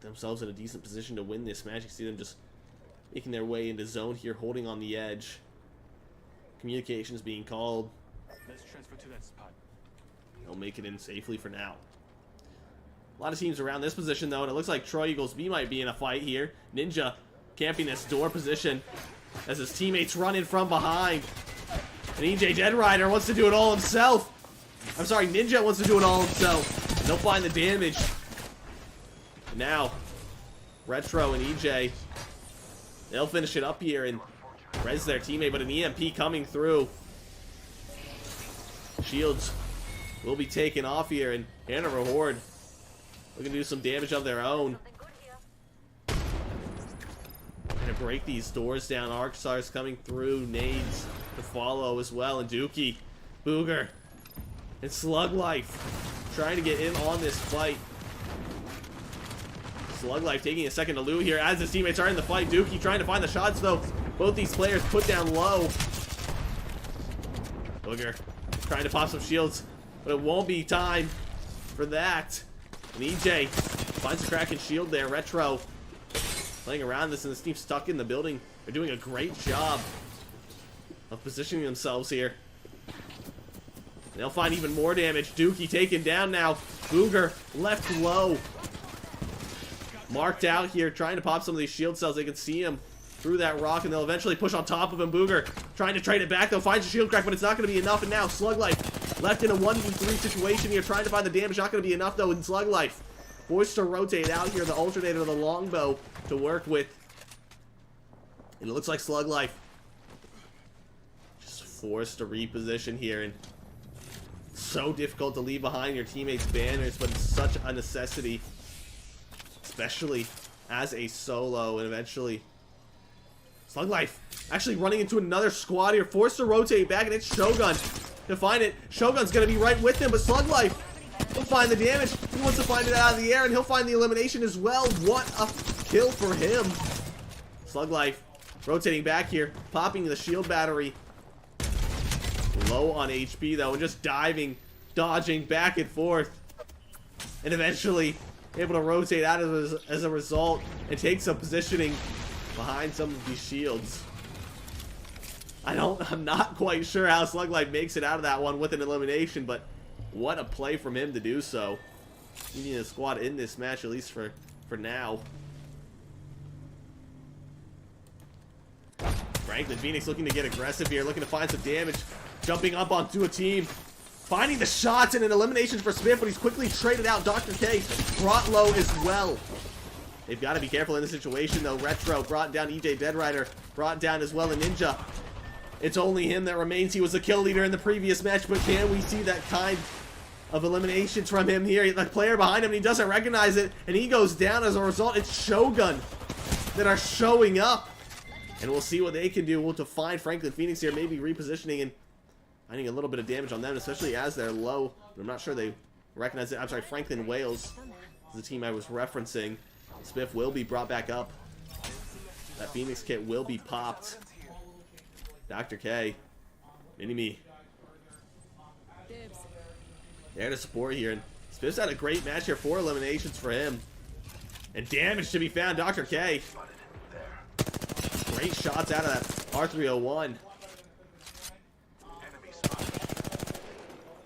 Put themselves in a decent position to win this match. You see them just making their way into zone here, holding on the edge. Communications being called. Let's transfer to that spot. They'll make it in safely for now. A lot of teams around this position, though, and it looks like Troy Eagles B might be in a fight here. Ninja camping this door position as his teammates run in from behind. And EJ Dead Rider wants to do it all himself. I'm sorry, Ninja wants to do it all himself. They'll find the damage. Now, Retro and EJ, they'll finish it up here and res their teammate, but an EMP coming through. Shields will be taken off here, and Hanover Horde looking to do some damage of their own. Something good here. Gonna break these doors down. Arcstar's coming through. Nades to follow as well, and Dookie, Booger, and Slug Life trying to get in on this fight. Slug Life taking a second to loot here as his teammates are in the fight. Dookie trying to find the shots, though. Both these players put down low. Booger trying to pop some shields, but it won't be time for that. And EJ finds a cracking shield there. Retro playing around this, and this team's stuck in the building. They're doing a great job of positioning themselves here. They'll find even more damage. Dookie taken down now. Booger left low. Marked out here, trying to pop some of these shield cells. They can see him through that rock, and they'll eventually push on top of him. Booger trying to trade it back, though. Finds a shield crack, but it's not going to be enough. And now Slug Life left in a 1v3 situation here, trying to find the damage. Not going to be enough, though, in Slug Life. Forced to rotate out here, the alternator, the longbow to work with. And it looks like Slug Life just forced to reposition here, and so difficult to leave behind your teammates' banners, but it's such a necessity, especially as a solo. And eventually Slug Life actually running into another squad here, forced to rotate back, and it's Shogun to find it. Shogun's gonna be right with him, but Slug Life will find the damage. He wants to find it out of the air, and he'll find the elimination as well. What a kill for him. Slug Life rotating back here, popping the shield battery. Low on HP though, and just diving, dodging back and forth. And eventually able to rotate out as a result and take some positioning behind some of these shields. I'm not quite sure how Slug Life makes it out of that one with an elimination, but what a play from him to do so. You need a squad in this match, at least for now. Franklin Phoenix looking to get aggressive here, looking to find some damage, jumping up onto a team, finding the shots and an elimination for Smith, but he's quickly traded out. Dr. K brought low as well. They've got to be careful in this situation though. Retro brought down EJ Deadrider, brought down as well a Ninja. It's only him that remains. He was the kill leader in the previous match, but can we see that kind of eliminations from him here? The player behind him, and he doesn't recognize it, and he goes down as a result. It's Shogun that are showing up, and we'll see what they can do. We'll find Franklin Phoenix here, maybe repositioning and finding a little bit of damage on them, especially as they're low. I'm not sure they recognize it. I'm sorry, Franklin Wales is the team I was referencing. Spiff will be brought back up. That Phoenix kit will be popped. Dr. K, Mini-Me, there to support here. And Spiff's had a great match here. 4 eliminations for him. And damage to be found. Dr. K. Great shots out of that R301.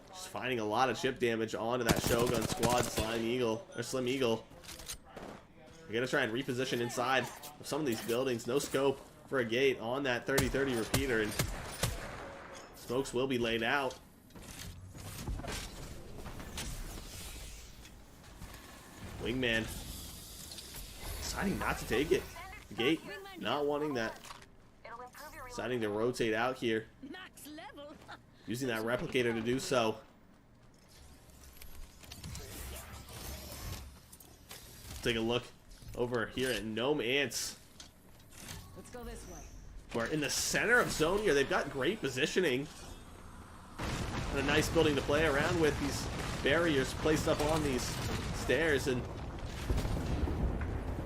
Just finding a lot of chip damage onto that Shogun squad. Slim Eagle. We're going to try and reposition inside of some of these buildings. No scope for a gate on that 30-30 repeater, and smokes will be laid out. Wingman deciding not to take it. The gate not wanting that. Deciding to rotate out here. Using that replicator to do so. Take a look over here at Gnome Ants. Let's go this way. We're in the center of zone here. They've got great positioning. And a nice building to play around with. These barriers placed up on these stairs. And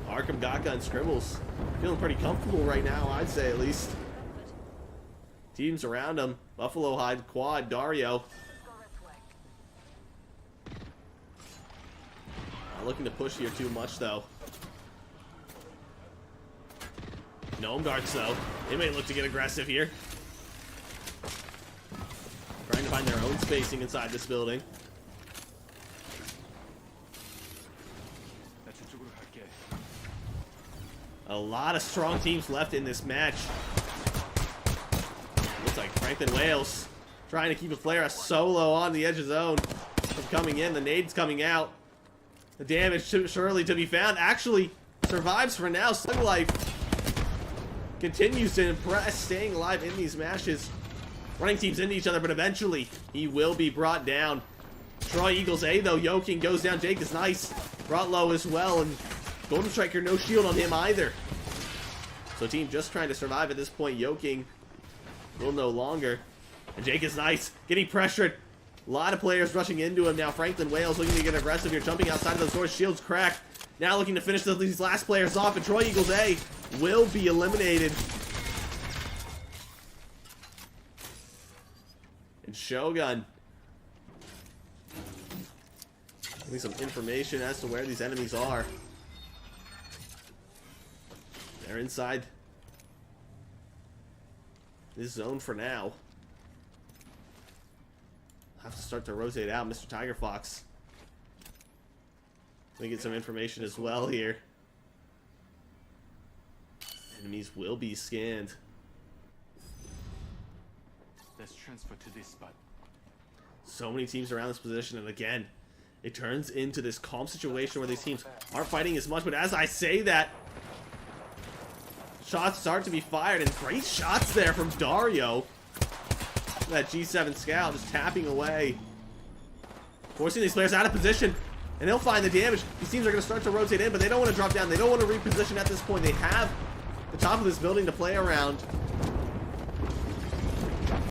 Arkham, Gaka, and Scribbles feeling pretty comfortable right now, I'd say at least. Teams around them. Buffalo Hide, Quad, Dario. Not looking to push here too much though. Gnome Guards though, they may look to get aggressive here. Trying to find their own spacing inside this building. A lot of strong teams left in this match. Looks like Franklin Wales trying to keep a player solo on the edge of zone from coming in. The nade's coming out. The damage surely to be found. Actually survives for now. Slug Life continues to impress, staying alive in these matches. Running teams into each other, but eventually he will be brought down. Troy Eagles A though, Yoking goes down. Jake is nice. Brought low as well, and Golden Striker no shield on him either. So team just trying to survive at this point. Yoking will no longer. And Jake is nice, getting pressured. A lot of players rushing into him now. Franklin Wales looking to get aggressive here, jumping outside of those doors. Shields cracked. Now looking to finish these last players off, and Troy Eagles A will be eliminated. And Shogun getting some information as to where these enemies are. They're inside this zone for now. Have to start to rotate out. Mr. Tiger Fox. Let me get some information as well here. Enemies will be scanned. Let's transfer to this spot. So many teams around this position, and again, it turns into this calm situation where these teams aren't fighting as much. But as I say that, shots start to be fired, and great shots there from Dario. That G7 Scout just tapping away, forcing these players out of position, and they'll find the damage. These teams are going to start to rotate in, but they don't want to drop down. They don't want to reposition at this point. They have the top of this building to play around.